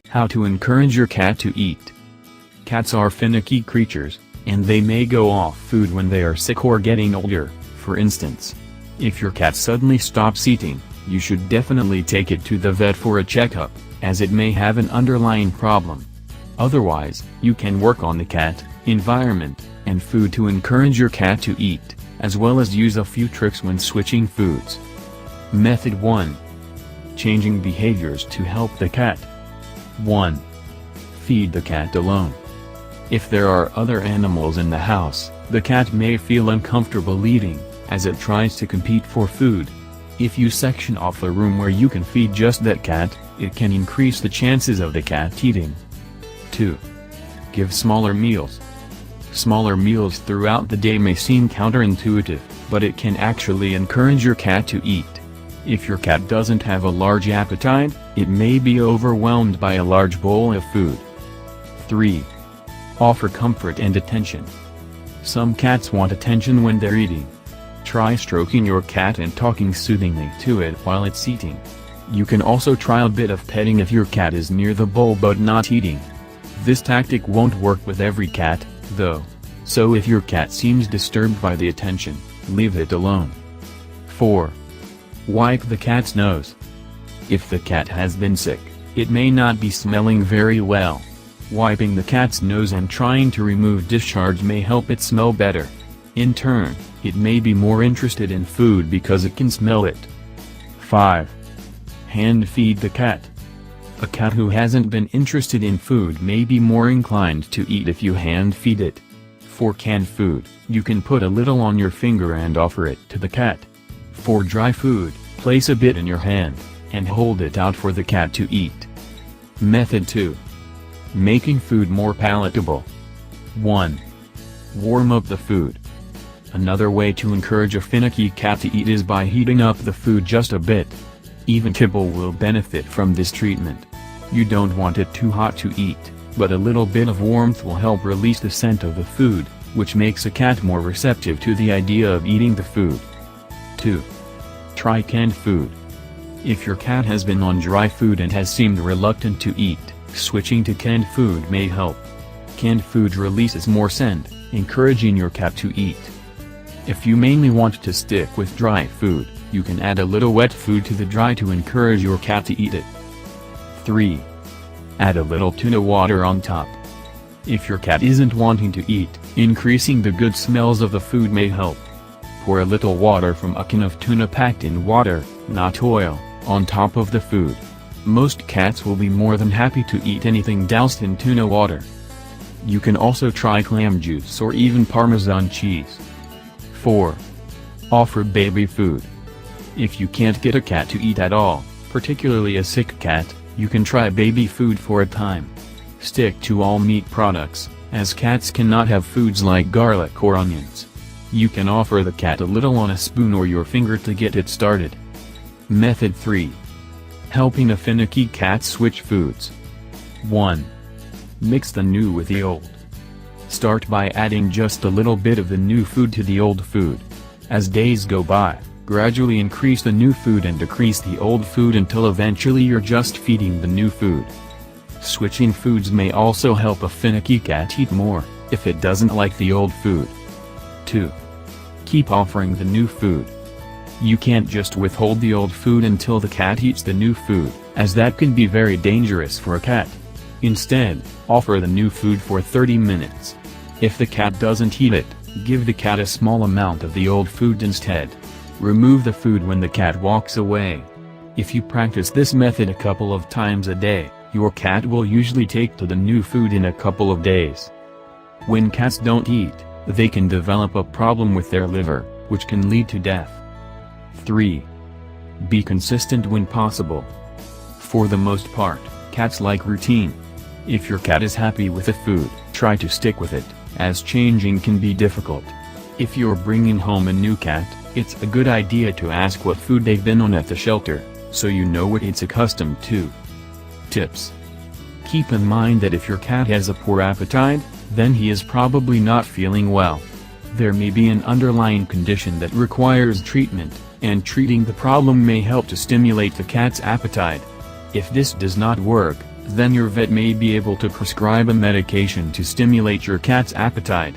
How to encourage your cat to eat. Cats are finicky creatures, and they may go off food when they are sick or getting older. For instance, if your cat suddenly stops eating, you should definitely take it to the vet for a checkup, as it may have an underlying problem. Otherwise, you can work on the cat, environment, and food to encourage your cat to eat, as well as use a few tricks when switching foods. Method 1. Changing behaviors to help the cat. 1. Feed the cat alone. If there are other animals in the house, the cat may feel uncomfortable eating, as it tries to compete for food. If you section off a room where you can feed just that cat, it can increase the chances of the cat eating. 2. Give smaller meals. Smaller meals throughout the day may seem counterintuitive, but it can actually encourage your cat to eat. If your cat doesn't have a large appetite, it may be overwhelmed by a large bowl of food. 3. Offer comfort and attention. Some cats want attention when they're eating. Try stroking your cat and talking soothingly to it while it's eating. You can also try a bit of petting if your cat is near the bowl but not eating. This tactic won't work with every cat, though. So if your cat seems disturbed by the attention, leave it alone. 4. Wipe the cat's nose. If the cat has been sick, it may not be smelling very well. Wiping the cat's nose and trying to remove discharge may help it smell better. In turn, it may be more interested in food because it can smell it. 5. Hand feed the cat. A cat who hasn't been interested in food may be more inclined to eat if you hand feed it. For canned food, you can put a little on your finger and offer it to the cat. For dry food, place a bit in your hand, and hold it out for the cat to eat. Method 2. Making food more palatable. 1. Warm up the food. Another way to encourage a finicky cat to eat is by heating up the food just a bit. Even kibble will benefit from this treatment. You don't want it too hot to eat, but a little bit of warmth will help release the scent of the food, which makes a cat more receptive to the idea of eating the food. 2. Try canned food. If your cat has been on dry food and has seemed reluctant to eat, switching to canned food may help. Canned food releases more scent, encouraging your cat to eat. If you mainly want to stick with dry food, you can add a little wet food to the dry to encourage your cat to eat it. 3. Add a little tuna water on top. If your cat isn't wanting to eat, increasing the good smells of the food may help. Pour a little water from a can of tuna packed in water, not oil, on top of the food. Most cats will be more than happy to eat anything doused in tuna water. You can also try clam juice or even Parmesan cheese. 4. Offer baby food. If you can't get a cat to eat at all, particularly a sick cat, you can try baby food for a time. Stick to all meat products, as cats cannot have foods like garlic or onions. You can offer the cat a little on a spoon or your finger to get it started. Method 3. Helping a finicky cat switch foods. 1. Mix the new with the old. Start by adding just a little bit of the new food to the old food. As days go by, gradually increase the new food and decrease the old food until eventually you're just feeding the new food. Switching foods may also help a finicky cat eat more, if it doesn't like the old food. 2. Keep offering the new food. You can't just withhold the old food until the cat eats the new food, as that can be very dangerous for a cat. Instead, offer the new food for 30 minutes. If the cat doesn't eat it, give the cat a small amount of the old food instead. Remove the food when the cat walks away. If you practice this method a couple of times a day, your cat will usually take to the new food in a couple of days. When cats don't eat, they can develop a problem with their liver, which can lead to death. 3. Be consistent when possible. For the most part, cats like routine. If your cat is happy with the food, try to stick with it, as changing can be difficult. If you're bringing home a new cat, it's a good idea to ask what food they've been on at the shelter, so you know what it's accustomed to. Tips. Keep in mind that if your cat has a poor appetite, then he is probably not feeling well. There may be an underlying condition that requires treatment, and treating the problem may help to stimulate the cat's appetite. If this does not work, then your vet may be able to prescribe a medication to stimulate your cat's appetite.